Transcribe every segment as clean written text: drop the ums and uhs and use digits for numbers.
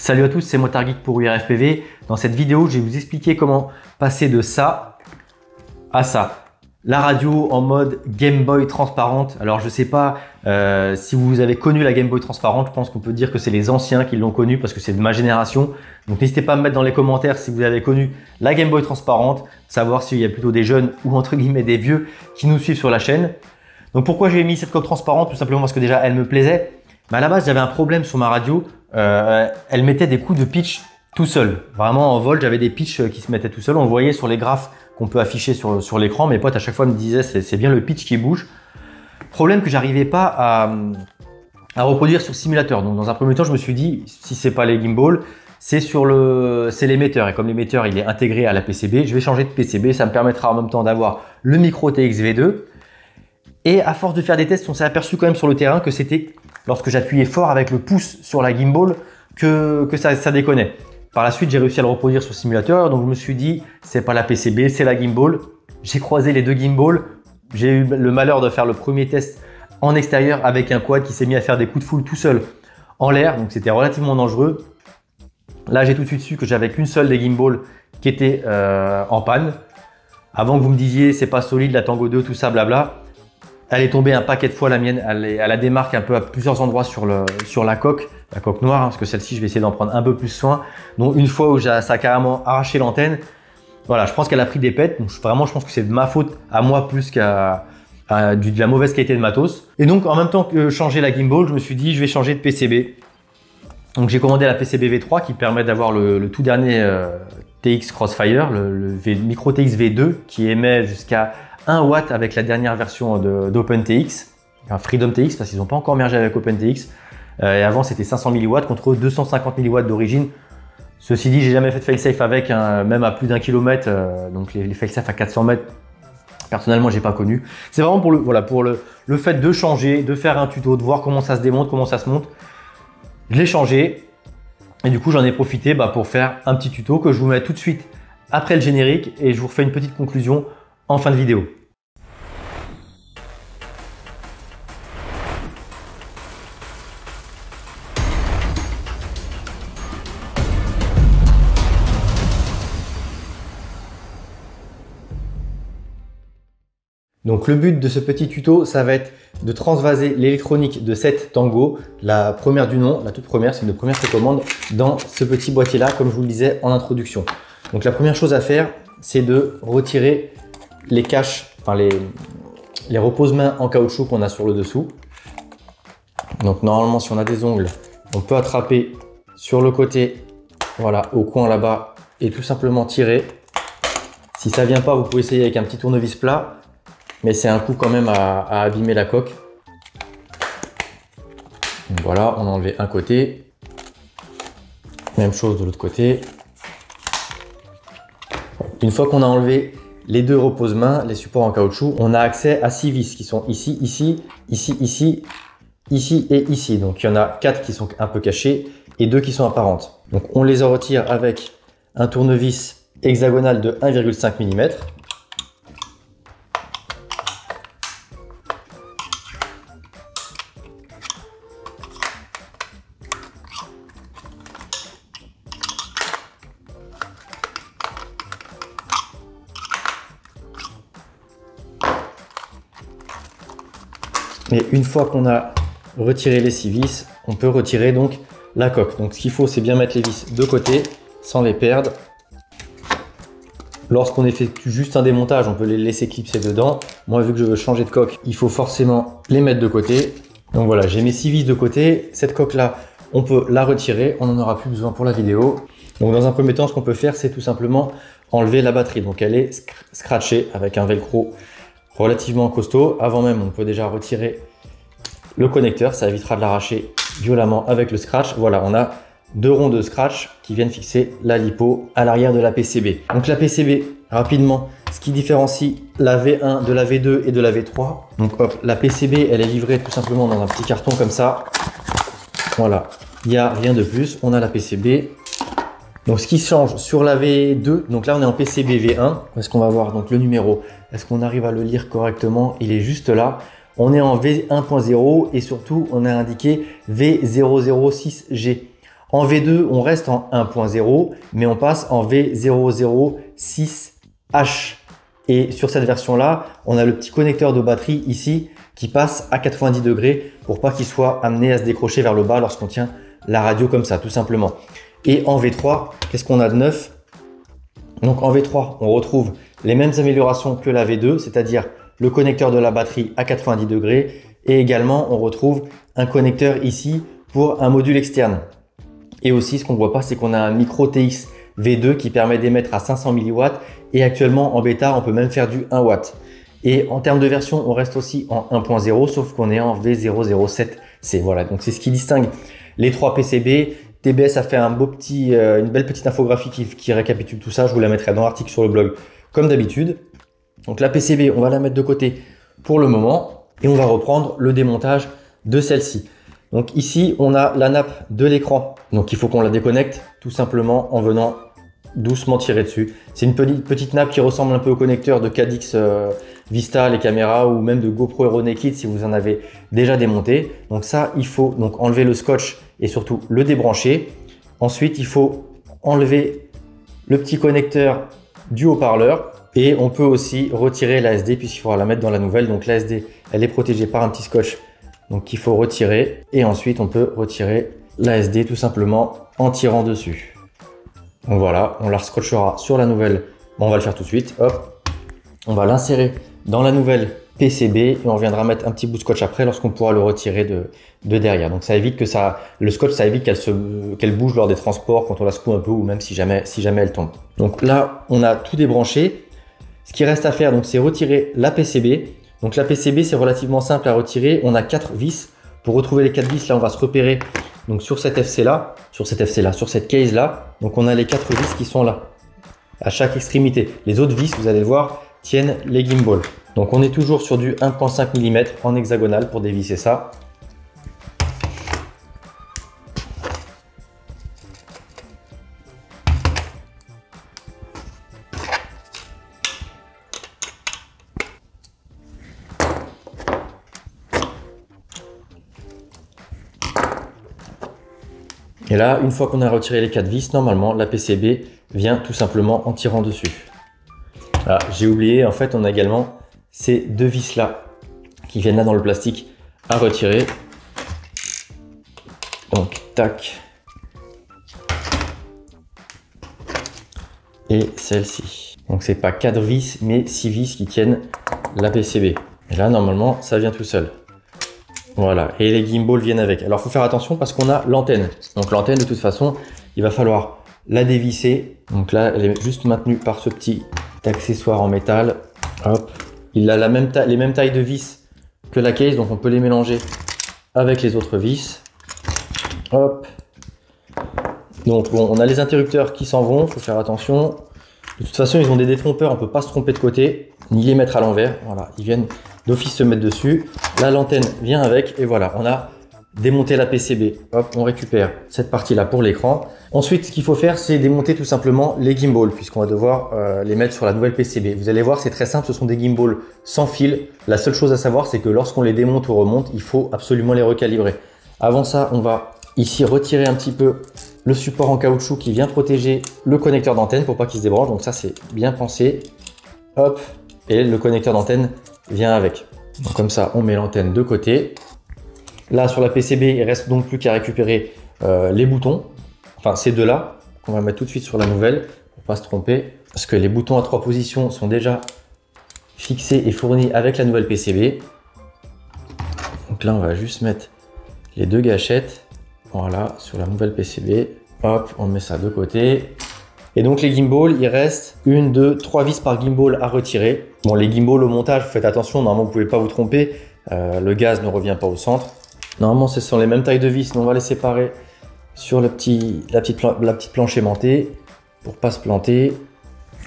Salut à tous, c'est Motard Geek pour URFPV. Dans cette vidéo, je vais vous expliquer comment passer de ça à ça. La radio en mode Game Boy transparente. Alors je sais pas si vous avez connu la Game Boy transparente, je pense qu'on peut dire que c'est les anciens qui l'ont connu parce que c'est de ma génération. Donc n'hésitez pas à me mettre dans les commentaires si vous avez connu la Game Boy transparente, savoir s'il y a plutôt des jeunes ou entre guillemets des vieux qui nous suivent sur la chaîne. Donc pourquoi j'ai mis cette coque transparente? Tout simplement parce que déjà elle me plaisait. Mais à la base j'avais un problème sur ma radio. Elle mettait des coups de pitch tout seul. Vraiment en vol, j'avais des pitchs qui se mettaient tout seul. On le voyait sur les graphes qu'on peut afficher sur l'écran. Mes potes à chaque fois me disaient c'est bien le pitch qui bouge. Problème que j'arrivais pas à reproduire sur simulateur. Donc dans un premier temps, je me suis dit si c'est pas les gimbals, c'est l'émetteur. Et comme l'émetteur il est intégré à la PCB, je vais changer de PCB. Ça me permettra en même temps d'avoir le micro TX-V2. Et à force de faire des tests, on s'est aperçu quand même sur le terrain que c'était lorsque j'appuyais fort avec le pouce sur la gimbal que ça déconnait. Par la suite, j'ai réussi à le reproduire sur simulateur, donc je me suis dit, c'est pas la PCB, c'est la gimbal. J'ai croisé les deux gimbals. J'ai eu le malheur de faire le premier test en extérieur avec un quad qui s'est mis à faire des coups de foule tout seul en l'air, donc c'était relativement dangereux. Là, j'ai tout de suite su que j'avais qu'une seule des gimbals qui était en panne. Avant que vous me disiez, c'est pas solide, la Tango 2, tout ça, blabla. Elle est tombée un paquet de fois la mienne, elle a des marques un peu à plusieurs endroits sur la coque noire, hein, parce que celle-ci je vais essayer d'en prendre un peu plus soin. Donc une fois où ça a carrément arraché l'antenne, voilà, je pense qu'elle a pris des pètes, donc vraiment je pense que c'est de ma faute à moi plus qu'à de la mauvaise qualité de matos. Et donc en même temps que changer la gimbal, je me suis dit je vais changer de PCB. Donc j'ai commandé la PCB V3 qui permet d'avoir le tout dernier TX Crossfire, le micro TX V2 qui émet jusqu'à 1 watt avec la dernière version d'OpenTX, Freedom TX parce qu'ils n'ont pas encore mergé avec OpenTX. Et avant c'était 500 mW contre 250 mW d'origine. Ceci dit, j'ai jamais fait de failsafe avec, même à plus d'1 km, donc les failsafe à 400 mètres, personnellement j'ai pas connu. C'est vraiment pour le fait de changer, de faire un tuto, de voir comment ça se démonte, comment ça se monte. Je l'ai changé et du coup j'en ai profité pour faire un petit tuto que je vous mets tout de suite après le générique et je vous refais une petite conclusion en fin de vidéo. Donc le but de ce petit tuto, ça va être de transvaser l'électronique de cette Tango, la première du nom, la toute première, c'est une première précommande, dans ce petit boîtier-là, comme je vous le disais en introduction. Donc la première chose à faire, c'est de retirer les caches, enfin les repose-mains en caoutchouc qu'on a sur le dessous. Donc normalement, si on a des ongles, on peut attraper sur le côté, voilà, au coin là-bas, et tout simplement tirer. Si ça vient pas, vous pouvez essayer avec un petit tournevis plat. Mais c'est un coup quand même à abîmer la coque. Donc voilà, on a enlevé un côté. Même chose de l'autre côté. Une fois qu'on a enlevé les deux repose-mains, les supports en caoutchouc, on a accès à 6 vis qui sont ici, ici, ici, ici, ici et ici. Donc il y en a 4 qui sont un peu cachées et 2 qui sont apparentes. Donc on les retire avec un tournevis hexagonal de 1,5 mm. Et une fois qu'on a retiré les 6 vis, on peut retirer donc la coque. Donc ce qu'il faut, c'est bien mettre les vis de côté sans les perdre. Lorsqu'on effectue juste un démontage, on peut les laisser clipser dedans. Moi, vu que je veux changer de coque, il faut forcément les mettre de côté. Donc voilà, j'ai mes 6 vis de côté. Cette coque-là, on peut la retirer. On n'en aura plus besoin pour la vidéo. Donc dans un premier temps, ce qu'on peut faire, c'est tout simplement enlever la batterie. Donc elle est scratchée avec un velcro relativement costaud. Avant même, on peut déjà retirer le connecteur, ça évitera de l'arracher violemment avec le scratch. Voilà, on a 2 ronds de scratch qui viennent fixer la lipo à l'arrière de la PCB. Donc la PCB, rapidement, ce qui différencie la V1 de la V2 et de la V3. Donc hop, la PCB, elle est livrée tout simplement dans un petit carton comme ça. Voilà, il n'y a rien de plus, on a la PCB. Donc ce qui change sur la V2, donc là on est en PCB V1, est-ce qu'on va voir donc le numéro, est-ce qu'on arrive à le lire correctement? Il est juste là. On est en V1.0 et surtout on a indiqué V006G. En V2, on reste en 1.0, mais on passe en V006H. Et sur cette version-là, on a le petit connecteur de batterie ici qui passe à 90 degrés pour pas qu'il soit amené à se décrocher vers le bas lorsqu'on tient la radio comme ça, tout simplement. Et en V3, qu'est-ce qu'on a de neuf? Donc en V3, on retrouve les mêmes améliorations que la V2, c'est-à-dire le connecteur de la batterie à 90 degrés et également on retrouve un connecteur ici pour un module externe. Et aussi, ce qu'on ne voit pas, c'est qu'on a un micro TX V2 qui permet d'émettre à 500 mW et actuellement en bêta, on peut même faire du 1 watt. Et en termes de version, on reste aussi en 1.0, sauf qu'on est en V007C. Voilà, donc c'est ce qui distingue les trois PCB. TBS a fait un beau petit, une belle petite infographie qui récapitule tout ça. Je vous la mettrai dans l'article sur le blog, comme d'habitude. Donc la PCB, on va la mettre de côté pour le moment et on va reprendre le démontage de celle-ci. Donc ici, on a la nappe de l'écran. Donc il faut qu'on la déconnecte tout simplement en venant doucement tirer dessus. C'est une petite nappe qui ressemble un peu au connecteur de Cadix Vista, les caméras, ou même de GoPro Hero Naked si vous en avez déjà démonté. Donc ça, il faut donc enlever le scotch et surtout le débrancher. Ensuite, il faut enlever le petit connecteur du haut-parleur et on peut aussi retirer l'ASD puisqu'il faudra la mettre dans la nouvelle. Donc l'ASD, elle est protégée par un petit scotch donc qu'il faut retirer et ensuite on peut retirer l'ASD tout simplement en tirant dessus. Donc voilà, on la scotchera sur la nouvelle. Bon, on va le faire tout de suite. Hop, on va l'insérer dans la nouvelle PCB et on viendra mettre un petit bout de scotch après lorsqu'on pourra le retirer de derrière. Donc ça évite que le scotch, ça évite qu'elle bouge lors des transports quand on la secoue un peu ou même si jamais elle tombe. Donc là, on a tout débranché. Ce qui reste à faire, donc, c'est retirer la PCB. Donc la PCB, c'est relativement simple à retirer. On a 4 vis. Pour retrouver les 4 vis, là, on va se repérer donc sur cette FC-là, sur cette case-là. Donc on a les 4 vis qui sont là, à chaque extrémité. Les autres vis, vous allez le voir, tiennent les gimbals. Donc on est toujours sur du 1.5 mm en hexagonal pour dévisser ça. Et là, une fois qu'on a retiré les 4 vis, normalement, la PCB vient tout simplement en tirant dessus. Ah, j'ai oublié, en fait, on a également ces 2 vis là qui viennent là dans le plastique à retirer. Donc, tac. Et celle-ci. Donc, c'est pas 4 vis, mais 6 vis qui tiennent la PCB. Et là, normalement, ça vient tout seul. Voilà, et les gimbals viennent avec. Alors, il faut faire attention parce qu'on a l'antenne. Donc, l'antenne, de toute façon, il va falloir la dévisser. Donc là, elle est juste maintenue par ce petit accessoire en métal. Hop. Il a les mêmes tailles de vis que la case, donc on peut les mélanger avec les autres vis. Hop. Donc, bon, on a les interrupteurs qui s'en vont, il faut faire attention. De toute façon, ils ont des détrompeurs, on ne peut pas se tromper de côté, ni les mettre à l'envers. Voilà, ils viennent d'office se mettre dessus. Là, l'antenne vient avec et voilà, on a démonté la PCB. Hop, on récupère cette partie-là pour l'écran. Ensuite, ce qu'il faut faire, c'est démonter tout simplement les gimbals puisqu'on va devoir les mettre sur la nouvelle PCB. Vous allez voir, c'est très simple, ce sont des gimbals sans fil. La seule chose à savoir, c'est que lorsqu'on les démonte ou remonte, il faut absolument les recalibrer. Avant ça, on va ici retirer un petit peu le support en caoutchouc qui vient protéger le connecteur d'antenne pour pas qu'il se débranche. Donc ça, c'est bien pensé. Hop, et le connecteur d'antenne vient avec. Donc comme ça, on met l'antenne de côté. Là, sur la PCB, il reste donc plus qu'à récupérer les boutons. Enfin, ces deux-là, qu'on va mettre tout de suite sur la nouvelle, pour pas se tromper. Parce que les boutons à 3 positions sont déjà fixés et fournis avec la nouvelle PCB. Donc là, on va juste mettre les 2 gâchettes. Voilà, sur la nouvelle PCB. Hop, on met ça de côté. Et donc les gimbals, il reste 1, 2, 3 vis par gimbal à retirer. Bon, les gimbals au montage, faites attention, normalement vous ne pouvez pas vous tromper. Le gaz ne revient pas au centre. Normalement, ce sont les mêmes tailles de vis, mais on va les séparer sur la petite planche aimantée pour pas se planter.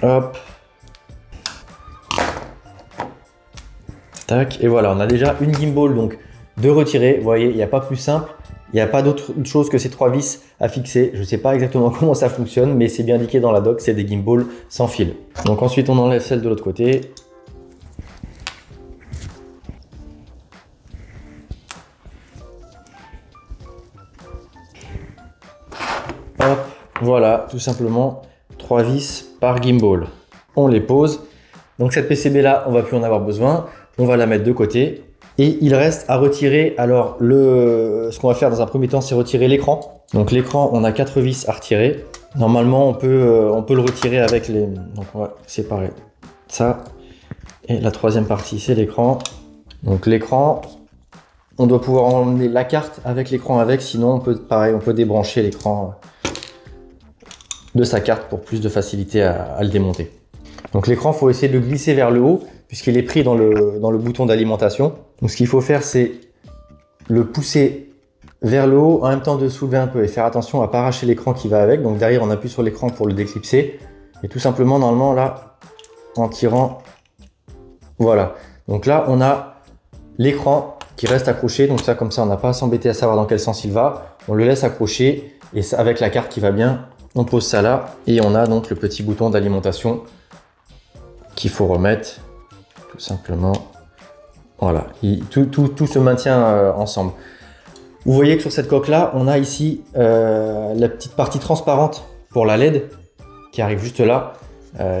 Hop. Tac, et voilà, on a déjà une gimbal donc de retirer. Vous voyez, il n'y a pas plus simple. Il n'y a pas d'autre chose que ces 3 vis à fixer. Je ne sais pas exactement comment ça fonctionne, mais c'est bien indiqué dans la doc, c'est des gimbals sans fil. Donc ensuite, on enlève celle de l'autre côté. Voilà, tout simplement 3 vis par gimbal. On les pose. Donc cette PCB là, on va plus en avoir besoin. On va la mettre de côté. Et il reste à retirer. Alors ce qu'on va faire dans un premier temps, c'est retirer l'écran. Donc l'écran, on a 4 vis à retirer. Normalement, on peut le retirer avec les... Donc on va séparer ça. Et la troisième partie, c'est l'écran. Donc l'écran, on doit pouvoir emmener la carte avec l'écran avec. Sinon, on peut débrancher l'écran de sa carte pour plus de facilité à le démonter. Donc l'écran, il faut essayer de le glisser vers le haut puisqu'il est pris dans le bouton d'alimentation. Donc ce qu'il faut faire, c'est le pousser vers le haut, en même temps de soulever un peu et faire attention à ne pas arracher l'écran qui va avec. Donc derrière, on appuie sur l'écran pour le déclipser. Et tout simplement, normalement, là, en tirant, voilà. Donc là, on a l'écran qui reste accroché. Donc ça, comme ça, on n'a pas à s'embêter à savoir dans quel sens il va. On le laisse accrocher et ça, avec la carte qui va bien, on pose ça là. Et on a donc le petit bouton d'alimentation qu'il faut remettre tout simplement. Voilà, tout se maintient ensemble. Vous voyez que sur cette coque là, on a ici la petite partie transparente pour la LED qui arrive juste là.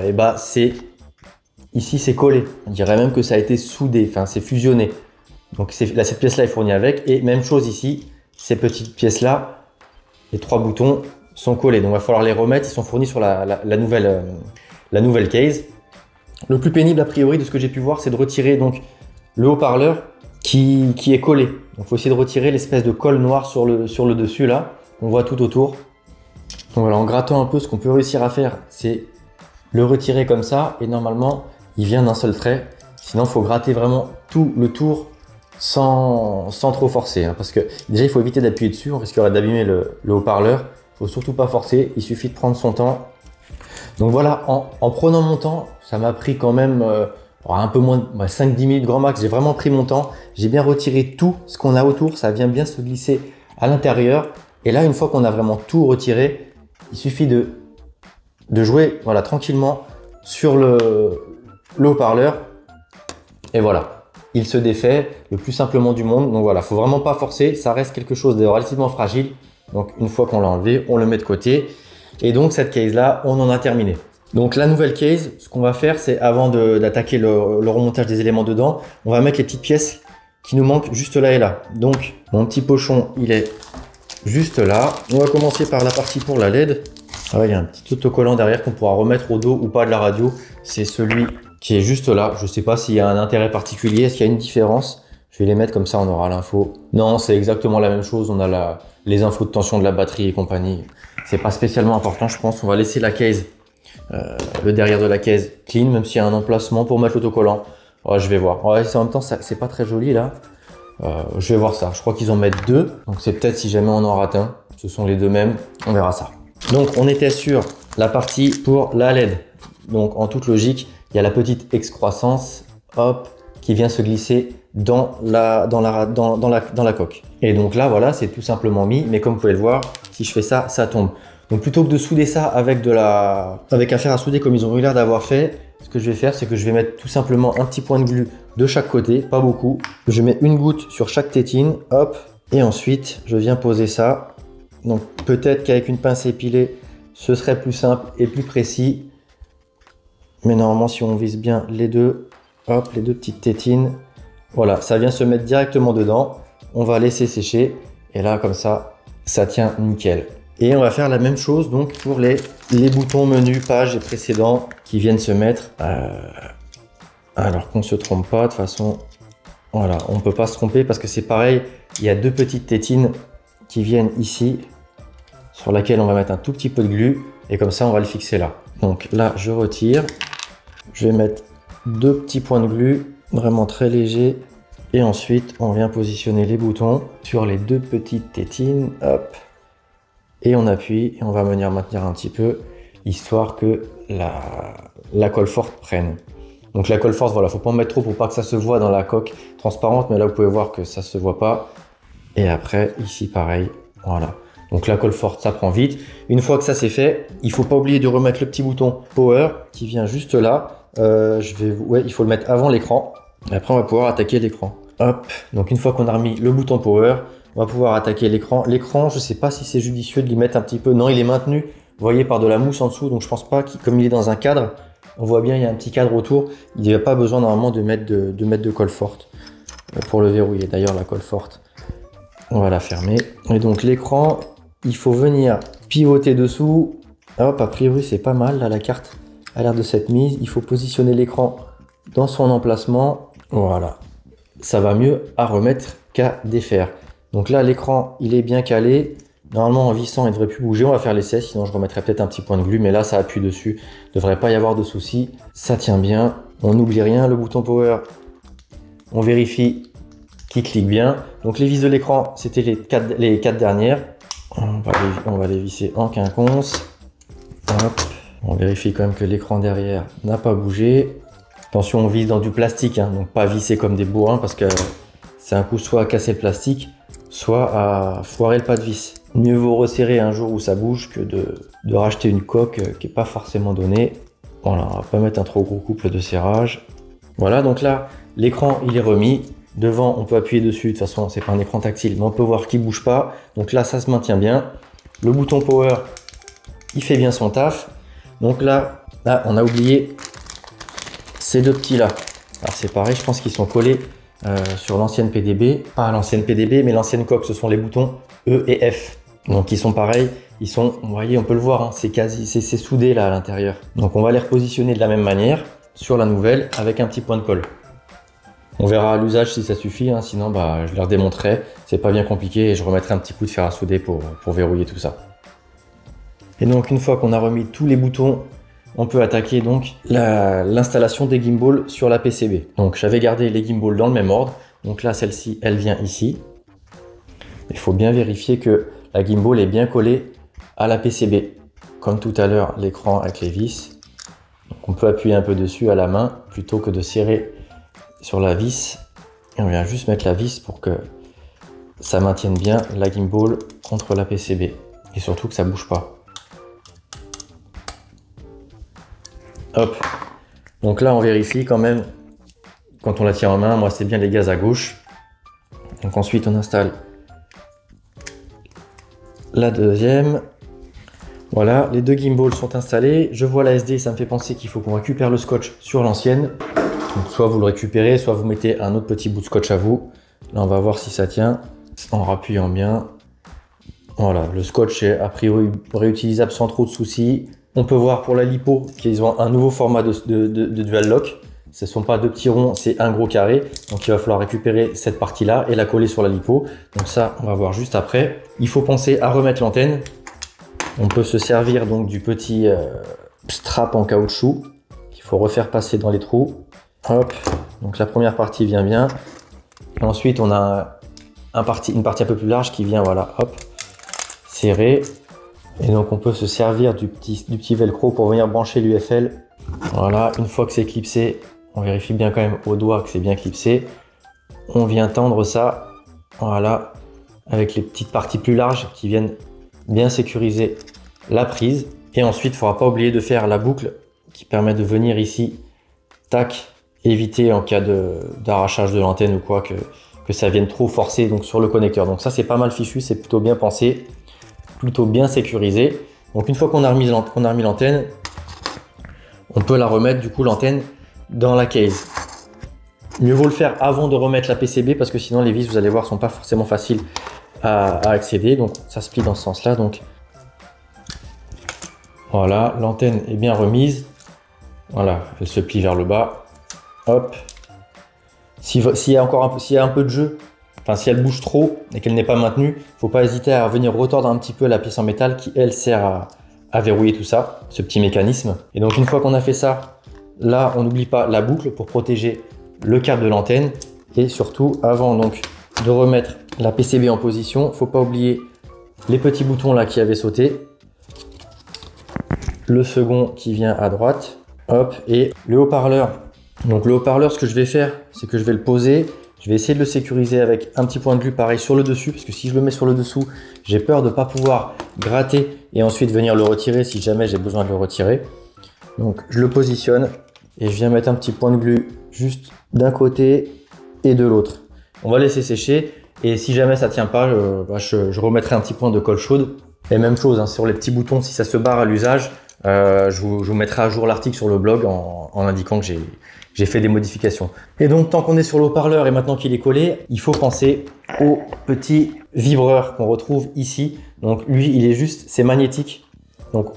Et bah ici c'est collé. On dirait même que ça a été soudé, enfin c'est fusionné. Donc là, cette pièce là est fournie avec. Et même chose ici, ces petites pièces là, les 3 boutons sont collés. Donc il va falloir les remettre. Ils sont fournis sur la nouvelle case. Le plus pénible a priori de ce que j'ai pu voir, c'est de retirer donc le haut-parleur qui est collé. Donc il faut essayer de retirer l'espèce de colle noire sur le dessus là. On voit tout autour. Donc voilà, en grattant un peu, ce qu'on peut réussir à faire, c'est le retirer comme ça. Et normalement, il vient d'un seul trait. Sinon, il faut gratter vraiment tout le tour sans trop forcer. Hein, parce que déjà, il faut éviter d'appuyer dessus. On risquerait d'abîmer le haut-parleur. Il ne faut surtout pas forcer. Il suffit de prendre son temps. Donc voilà, en prenant mon temps, ça m'a pris quand même un peu moins de 5-10 minutes grand max. J'ai vraiment pris mon temps. J'ai bien retiré tout ce qu'on a autour. Ça vient bien se glisser à l'intérieur. Et là, une fois qu'on a vraiment tout retiré, il suffit de jouer voilà, tranquillement sur le haut-parleur. Et voilà, il se défait le plus simplement du monde. Donc voilà, il ne faut vraiment pas forcer. Ça reste quelque chose de relativement fragile. Donc une fois qu'on l'a enlevé, on le met de côté. Et donc cette case là, on en a terminé. Donc la nouvelle case, ce qu'on va faire, c'est avant d'attaquer le remontage des éléments dedans, on va mettre les petites pièces qui nous manquent juste là et là. Donc mon petit pochon, il est juste là. On va commencer par la partie pour la LED. Ah, il y a un petit autocollant derrière qu'on pourra remettre au dos ou pas de la radio. C'est celui qui est juste là. Je ne sais pas s'il y a un intérêt particulier, est-ce qu'il y a une différence. Je vais les mettre comme ça, on aura l'info. Non, c'est exactement la même chose. On a les infos de tension de la batterie et compagnie. C'est pas spécialement important, je pense. On va laisser la case, le derrière de la case clean, même s'il y a un emplacement pour mettre l'autocollant. Ouais, je vais voir. Ouais, en même temps, c'est pas très joli là. Je vais voir ça. Je crois qu'ils en mettent 2. Donc c'est peut-être si jamais on en rate un. Ce sont les 2 mêmes. On verra ça. Donc on était sur la partie pour la LED. Donc en toute logique, il y a la petite excroissance, hop, qui vient se glisser dans la coque. Et donc là, voilà, c'est tout simplement mis. Mais comme vous pouvez le voir, si je fais ça, ça tombe. Donc plutôt que de souder ça avec un fer à souder comme ils ont eu l'air d'avoir fait, ce que je vais faire, c'est que je vais mettre tout simplement un petit point de glu de chaque côté, pas beaucoup. Je mets une goutte sur chaque tétine, hop, et ensuite je viens poser ça. Donc peut-être qu'avec une pince épilée, ce serait plus simple et plus précis. Mais normalement, si on vise bien les deux, hop, les 2 petites tétines, voilà, ça vient se mettre directement dedans. On va laisser sécher et là, comme ça, ça tient nickel. Et on va faire la même chose donc pour les boutons menus, pages et précédents qui viennent se mettre. Alors qu'on ne se trompe pas, de toute façon, voilà, on ne peut pas se tromper parce que c'est pareil, il y a 2 petites tétines qui viennent ici, sur laquelle on va mettre un tout petit peu de glu et comme ça, on va le fixer là. Donc là, je retire, je vais mettre 2 petits points de glu, vraiment très légers. Et ensuite, on vient positionner les boutons sur les 2 petites tétines, hop. Et on appuie et on va venir maintenir un petit peu, histoire que la colle forte prenne. Donc la colle forte, voilà, faut pas en mettre trop pour pas que ça se voit dans la coque transparente, mais là vous pouvez voir que ça se voit pas. Et après, ici pareil, voilà. Donc la colle forte, ça prend vite. Une fois que ça c'est fait, il faut pas oublier de remettre le petit bouton Power qui vient juste là. Il faut le mettre avant l'écran. Et après, on va pouvoir attaquer l'écran. Hop. Donc une fois qu'on a remis le bouton Power, on va pouvoir attaquer l'écran. L'écran, je sais pas si c'est judicieux de l'y mettre un petit peu. Non, il est maintenu Vous voyez par de la mousse en dessous, donc je pense pas comme il est dans un cadre, on voit bien il y a un petit cadre autour. Il n'y a pas besoin normalement de mettre de colle forte pour le verrouiller. D'ailleurs la colle forte, on va la fermer. Et donc l'écran, il faut venir pivoter dessous. Hop, a priori c'est pas mal, là la carte a l'air de s'être mise. Il faut positionner l'écran dans son emplacement. Voilà, ça va mieux à remettre qu'à défaire. Donc là l'écran il est bien calé. Normalement en vissant il ne devrait plus bouger, on va faire l'essai, sinon je remettrai peut-être un petit point de glu, mais là ça appuie dessus, il ne devrait pas y avoir de soucis, ça tient bien, on n'oublie rien, le bouton power, on vérifie qu'il clique bien. Donc les vis de l'écran, c'était les quatre dernières, on va les visser en quinconce. Hop. On vérifie quand même que l'écran derrière n'a pas bougé. Attention, on vise dans du plastique, hein, donc pas visser comme des bourrins parce que c'est un coup soit à casser le plastique, soit à foirer le pas de vis. Mieux vaut resserrer un jour où ça bouge que de racheter une coque qui n'est pas forcément donnée. Voilà, on va pas mettre un trop gros couple de serrage. Voilà, donc là, l'écran il est remis. Devant, on peut appuyer dessus. De toute façon, c'est pas un écran tactile, mais on peut voir qu'il bouge pas. Donc là, ça se maintient bien. Le bouton power, il fait bien son taf. Donc là, on a oublié ces deux petits là. Alors c'est pareil, je pense qu'ils sont collés sur l'ancienne PDB. Pas l'ancienne PDB, mais l'ancienne coque. Ce sont les boutons E et F. Donc ils sont pareils, vous voyez, on peut le voir, hein, c'est soudé là à l'intérieur. Donc on va les repositionner de la même manière sur la nouvelle avec un petit point de colle. On verra à l'usage si ça suffit, hein, sinon je leur démontrerai, c'est pas bien compliqué et je remettrai un petit coup de fer à souder pour verrouiller tout ça. Et donc une fois qu'on a remis tous les boutons, on peut attaquer donc l'installation des gimbals sur la PCB. Donc j'avais gardé les gimbals dans le même ordre, donc là celle-ci elle vient ici. Il faut bien vérifier que la gimbal est bien collée à la PCB. Comme tout à l'heure, l'écran avec les vis. Donc on peut appuyer un peu dessus à la main plutôt que de serrer sur la vis. Et on vient juste mettre la vis pour que ça maintienne bien la gimbal contre la PCB. Et surtout que ça ne bouge pas. Hop. Donc là, on vérifie quand même, quand on la tient en main, moi c'est bien les gaz à gauche. Donc ensuite, on installe la deuxième. Voilà, les deux gimbals sont installés. Je vois la SD, ça me fait penser qu'il faut qu'on récupère le scotch sur l'ancienne. Donc soit vous le récupérez, soit vous mettez un autre petit bout de scotch à vous. Là, on va voir si ça tient en rappuyant bien. Voilà, le scotch est a priori réutilisable sans trop de soucis. On peut voir pour la lipo qu'ils ont un nouveau format de dual lock. Ce ne sont pas deux petits ronds, c'est un gros carré. Donc il va falloir récupérer cette partie-là et la coller sur la lipo. Donc ça, on va voir juste après. Il faut penser à remettre l'antenne. On peut se servir donc du petit strap en caoutchouc qu'il faut refaire passer dans les trous. Hop, donc la première partie vient bien. Et ensuite, on a une partie un peu plus large qui vient, voilà, hop, serrer. Et donc on peut se servir du petit velcro pour venir brancher l'UFL. Voilà, une fois que c'est clipsé, on vérifie bien quand même au doigt que c'est bien clipsé. On vient tendre ça, voilà, avec les petites parties plus larges qui viennent bien sécuriser la prise. Et ensuite, il ne faudra pas oublier de faire la boucle qui permet de venir ici, tac, éviter en cas d'arrachage de l'antenne ou quoi que ça vienne trop forcer donc sur le connecteur. Donc ça, c'est pas mal fichu, c'est plutôt bien pensé, plutôt bien sécurisé. Donc une fois qu'on a remis l'antenne, on peut la remettre du coup l'antenne dans la case. Mieux vaut le faire avant de remettre la PCB parce que sinon les vis, vous allez voir, sont pas forcément faciles à accéder. Donc ça se plie dans ce sens-là. Donc voilà, l'antenne est bien remise. Voilà, elle se plie vers le bas. Hop. S'il y a un peu de jeu, enfin si elle bouge trop et qu'elle n'est pas maintenue, il ne faut pas hésiter à venir retordre un petit peu la pièce en métal qui elle sert à verrouiller tout ça, ce petit mécanisme. Et donc une fois qu'on a fait ça, là on n'oublie pas la boucle pour protéger le câble de l'antenne. Et surtout, avant donc de remettre la PCB en position, il ne faut pas oublier les petits boutons là qui avaient sauté. Le second qui vient à droite. Hop, et le haut-parleur. Donc le haut-parleur, ce que je vais faire, c'est que je vais le poser. Je vais essayer de le sécuriser avec un petit point de glu pareil sur le dessus, parce que si je le mets sur le dessous, j'ai peur de ne pas pouvoir gratter et ensuite venir le retirer si jamais j'ai besoin de le retirer. Donc je le positionne et je viens mettre un petit point de glu juste d'un côté et de l'autre. On va laisser sécher et si jamais ça ne tient pas, je remettrai un petit point de colle chaude Et même chose hein, sur les petits boutons, si ça se barre à l'usage, je vous mettrai à jour l'article sur le blog en indiquant que j'ai fait des modifications. Et donc tant qu'on est sur le haut-parleur et maintenant qu'il est collé, il faut penser au petit vibreur qu'on retrouve ici. Donc lui, il est juste, c'est magnétique. Donc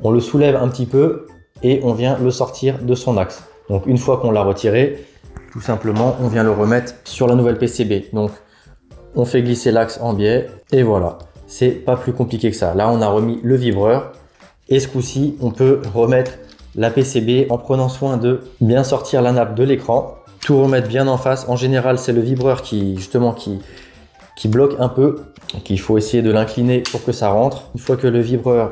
on le soulève un petit peu et on vient le sortir de son axe. Donc une fois qu'on l'a retiré, tout simplement, on vient le remettre sur la nouvelle PCB. Donc on fait glisser l'axe en biais et voilà. C'est pas plus compliqué que ça. Là, on a remis le vibreur et ce coup-ci, on peut remettre la PCB en prenant soin de bien sortir la nappe de l'écran, tout remettre bien en face. En général, c'est le vibreur qui bloque un peu. Donc, il faut essayer de l'incliner pour que ça rentre. Une fois que le vibreur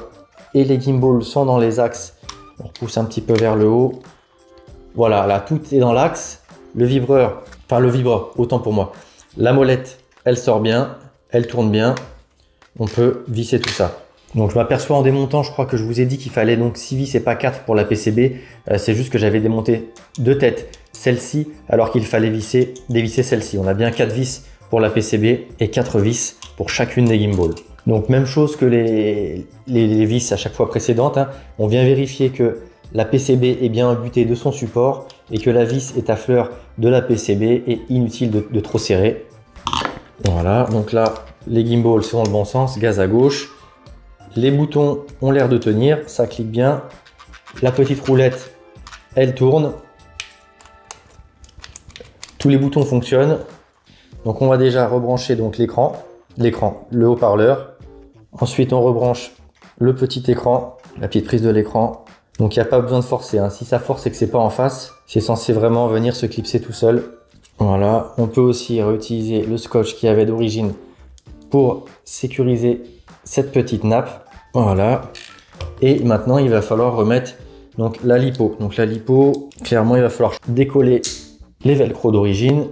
et les gimbals sont dans les axes, on repousse un petit peu vers le haut. Voilà, là, tout est dans l'axe. Le vibreur, autant pour moi. La molette, elle sort bien, elle tourne bien. On peut visser tout ça. Donc je m'aperçois en démontant, je crois que je vous ai dit qu'il fallait donc 6 vis et pas 4 pour la PCB. C'est juste que j'avais démonté de tête celle-ci alors qu'il fallait dévisser celle-ci. On a bien 4 vis pour la PCB et 4 vis pour chacune des gimbals. Donc même chose que les vis à chaque fois précédentes. Hein. On vient vérifier que la PCB est bien butée de son support et que la vis est à fleur de la PCB et inutile de trop serrer. Voilà, donc là, les gimbals sont dans le bon sens, gaz à gauche. Les boutons ont l'air de tenir, ça clique bien. La petite roulette, elle tourne. Tous les boutons fonctionnent. Donc on va déjà rebrancher donc l'écran, le haut-parleur. Ensuite on rebranche le petit écran, la petite prise de l'écran. Donc il n'y a pas besoin de forcer. Hein. Si ça force et que c'est pas en face, c'est censé vraiment venir se clipser tout seul. Voilà, on peut aussi réutiliser le scotch qu'il y avait d'origine pour sécuriser cette petite nappe. Voilà. Et maintenant, il va falloir remettre donc la lipo. Donc la lipo, clairement, il va falloir décoller les velcro d'origine.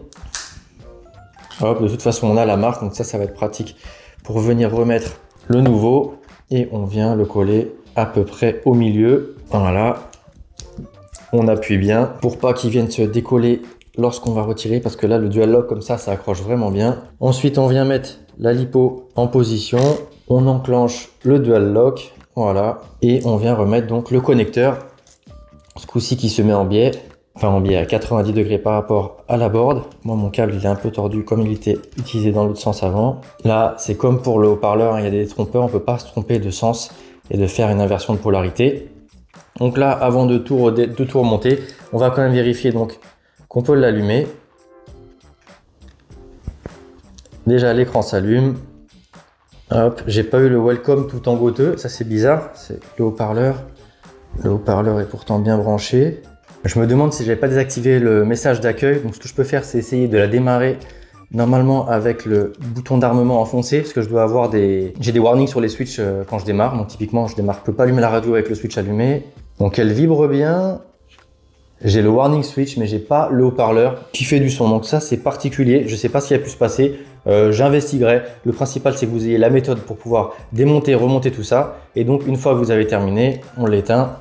Hop, de toute façon, on a la marque, donc ça va être pratique pour venir remettre le nouveau. Et on vient le coller à peu près au milieu. Voilà. On appuie bien pour pas qu'il vienne se décoller lorsqu'on va retirer, parce que là le dual lock comme ça accroche vraiment bien. Ensuite on vient mettre la lipo en position, on enclenche le dual lock, voilà, et on vient remettre donc le connecteur, ce coup-ci qui se met en biais, à 90 degrés par rapport à la board. Moi mon câble il est un peu tordu comme il était utilisé dans l'autre sens avant. Là c'est comme pour le haut-parleur, hein, il y a des trompeurs, on peut pas se tromper de sens et de faire une inversion de polarité. Donc là avant de tout remonter, on va quand même vérifier donc qu'on peut l'allumer. Déjà l'écran s'allume. Hop, j'ai pas eu le welcome tout en goteux, ça c'est bizarre, c'est le haut-parleur. Le haut-parleur est pourtant bien branché. Je me demande si j'avais pas désactivé le message d'accueil. Donc ce que je peux faire, c'est essayer de la démarrer normalement avec le bouton d'armement enfoncé, parce que je dois avoir j'ai des warnings sur les switches quand je démarre. Donc typiquement, je peux pas allumer la radio avec le switch allumé. Donc elle vibre bien. J'ai le warning switch, mais j'ai pas le haut-parleur qui fait du son. Donc ça, c'est particulier. Je sais pas ce qui a pu se passer. J'investiguerai. Le principal, c'est que vous ayez la méthode pour pouvoir démonter, remonter tout ça. Et donc, une fois que vous avez terminé, on l'éteint.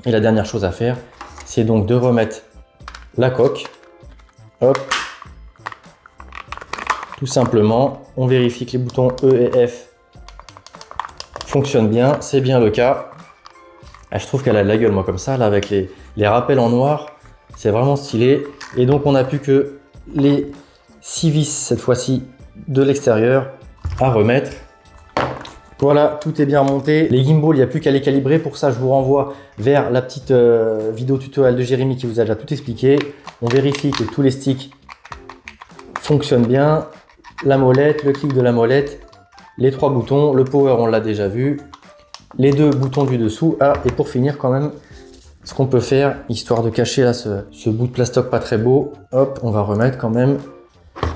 Et la dernière chose à faire, c'est donc de remettre la coque. Hop. Tout simplement, on vérifie que les boutons E et F fonctionnent bien. C'est bien le cas. Ah, je trouve qu'elle a de la gueule, moi, comme ça, là, avec les rappels en noir. C'est vraiment stylé. Et donc, on n'a plus que les 6 vis, cette fois-ci, de l'extérieur à remettre. Voilà, tout est bien remonté. Les gimbals, il n'y a plus qu'à les calibrer. Pour ça, je vous renvoie vers la petite vidéo tutoriel de Jérémy qui vous a déjà tout expliqué. On vérifie que tous les sticks fonctionnent bien. La molette, le clic de la molette, les 3 boutons. Le power, on l'a déjà vu. Les 2 boutons du dessous. Ah, et pour finir, quand même, ce qu'on peut faire, histoire de cacher là ce bout de plastoc pas très beau, hop, on va remettre quand même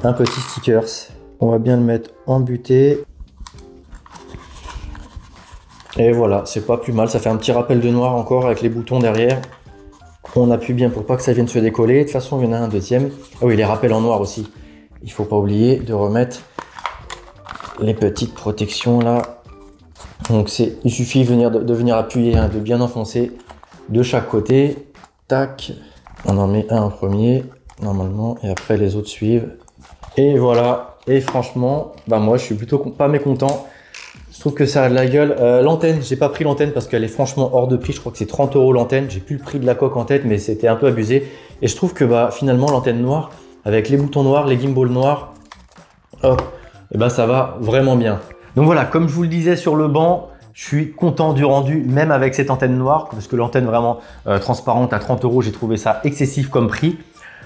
un petit stickers. On va bien le mettre en butée. Et voilà, c'est pas plus mal. Ça fait un petit rappel de noir encore avec les boutons derrière. On appuie bien pour pas que ça vienne se décoller. De toute façon, il y en a un deuxième. Ah oui, les rappels en noir aussi. Il faut pas oublier de remettre les petites protections là. Donc il suffit de venir appuyer, hein, de bien enfoncer de chaque côté. Tac, on en met un en premier normalement et après les autres suivent. Et voilà. Et franchement, bah moi je suis plutôt pas mécontent. Je trouve que ça a de la gueule. L'antenne, j'ai pas pris l'antenne parce qu'elle est franchement hors de prix. Je crois que c'est 30 € l'antenne. J'ai plus le prix de la coque en tête, mais c'était un peu abusé. Et je trouve que finalement l'antenne noire, avec les boutons noirs, les gimbals noirs, hop, et ça va vraiment bien. Donc voilà, comme je vous le disais sur le banc, je suis content du rendu, même avec cette antenne noire, parce que l'antenne vraiment transparente à 30 €, j'ai trouvé ça excessif comme prix.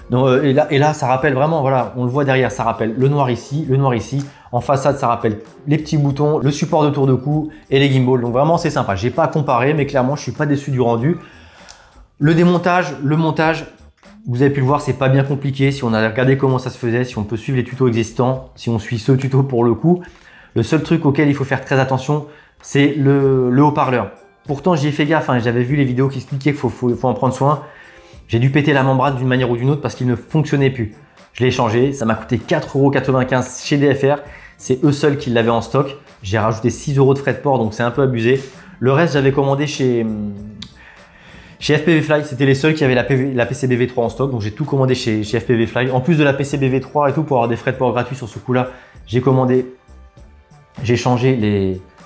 Donc, et là, ça rappelle vraiment, voilà, on le voit derrière, ça rappelle le noir ici, le noir ici. En façade, ça rappelle les petits boutons, le support de tour de cou et les gimbals. Donc vraiment, c'est sympa. J'ai pas à comparer, mais clairement, je suis pas déçu du rendu. Le démontage, le montage, vous avez pu le voir, c'est pas bien compliqué. Si on a regardé comment ça se faisait, si on peut suivre les tutos existants, si on suit ce tuto pour le coup, le seul truc auquel il faut faire très attention, c'est le haut-parleur. Pourtant, j'y ai fait gaffe, hein, j'avais vu les vidéos qui expliquaient qu'il faut en prendre soin. J'ai dû péter la membrane d'une manière ou d'une autre parce qu'il ne fonctionnait plus. Je l'ai changé, ça m'a coûté 4,95 € chez DFR. C'est eux seuls qui l'avaient en stock. J'ai rajouté 6 € de frais de port, donc c'est un peu abusé. Le reste, j'avais commandé chez FPV Fly. C'était les seuls qui avaient la PCB V3 en stock, donc j'ai tout commandé chez FPV Fly. En plus de la PCB V3 et tout, pour avoir des frais de port gratuits sur ce coup-là, j'ai changé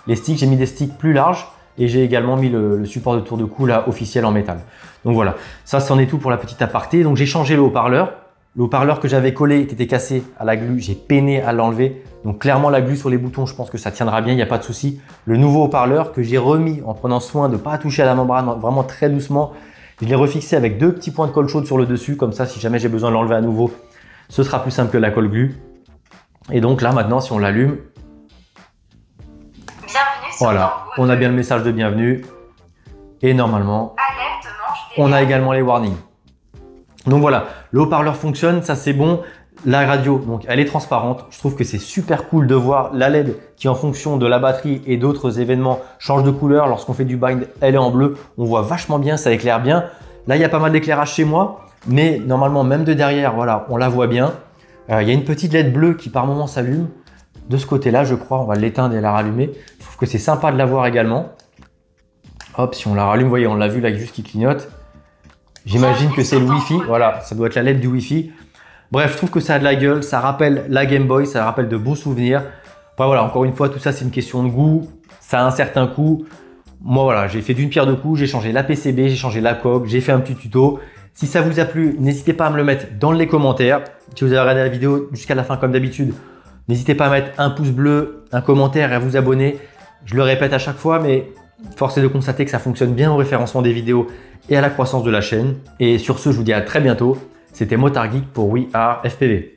les sticks. J'ai mis des sticks plus larges. Et j'ai également mis le support de tour de cou là officiel en métal. Donc voilà, ça c'en est tout pour la petite aparté. Donc j'ai changé le haut-parleur. Le haut-parleur que j'avais collé était cassé à la glu, j'ai peiné à l'enlever. Donc clairement la glu sur les boutons, je pense que ça tiendra bien, il n'y a pas de souci. Le nouveau haut-parleur que j'ai remis en prenant soin de ne pas toucher à la membrane, vraiment très doucement. Je l'ai refixé avec 2 petits points de colle chaude sur le dessus, comme ça si jamais j'ai besoin de l'enlever à nouveau, ce sera plus simple que la colle glu. Et donc là maintenant si on l'allume, voilà, on a bien le message de bienvenue et normalement, on a également les warnings. Donc voilà, le haut-parleur fonctionne, ça c'est bon. La radio, donc elle est transparente. Je trouve que c'est super cool de voir la LED qui en fonction de la batterie et d'autres événements change de couleur. Lorsqu'on fait du bind, elle est en bleu. On voit vachement bien, ça éclaire bien. Là, il y a pas mal d'éclairage chez moi, mais normalement même de derrière, voilà, on la voit bien. Il y a une petite LED bleue qui par moment s'allume. De ce côté-là, je crois, on va l'éteindre et la rallumer. Je trouve que c'est sympa de la voir également. Hop, si on la rallume, vous voyez, on l'a vu là juste qui clignote. J'imagine que c'est le Wi-Fi. Voilà, ça doit être la LED du Wi-Fi. Bref, je trouve que ça a de la gueule. Ça rappelle la Game Boy, ça rappelle de beaux souvenirs. Enfin, voilà, encore une fois, tout ça, c'est une question de goût. Ça a un certain coût. Moi, voilà, j'ai fait d'une pierre deux coups. J'ai changé la PCB, j'ai changé la coque, j'ai fait un petit tuto. Si ça vous a plu, n'hésitez pas à me le mettre dans les commentaires. Si vous avez regardé la vidéo jusqu'à la fin, comme d'habitude, n'hésitez pas à mettre un pouce bleu, un commentaire et à vous abonner. Je le répète à chaque fois, mais force est de constater que ça fonctionne bien au référencement des vidéos et à la croissance de la chaîne. Et sur ce, je vous dis à très bientôt. C'était Motard Geek pour We Are FPV.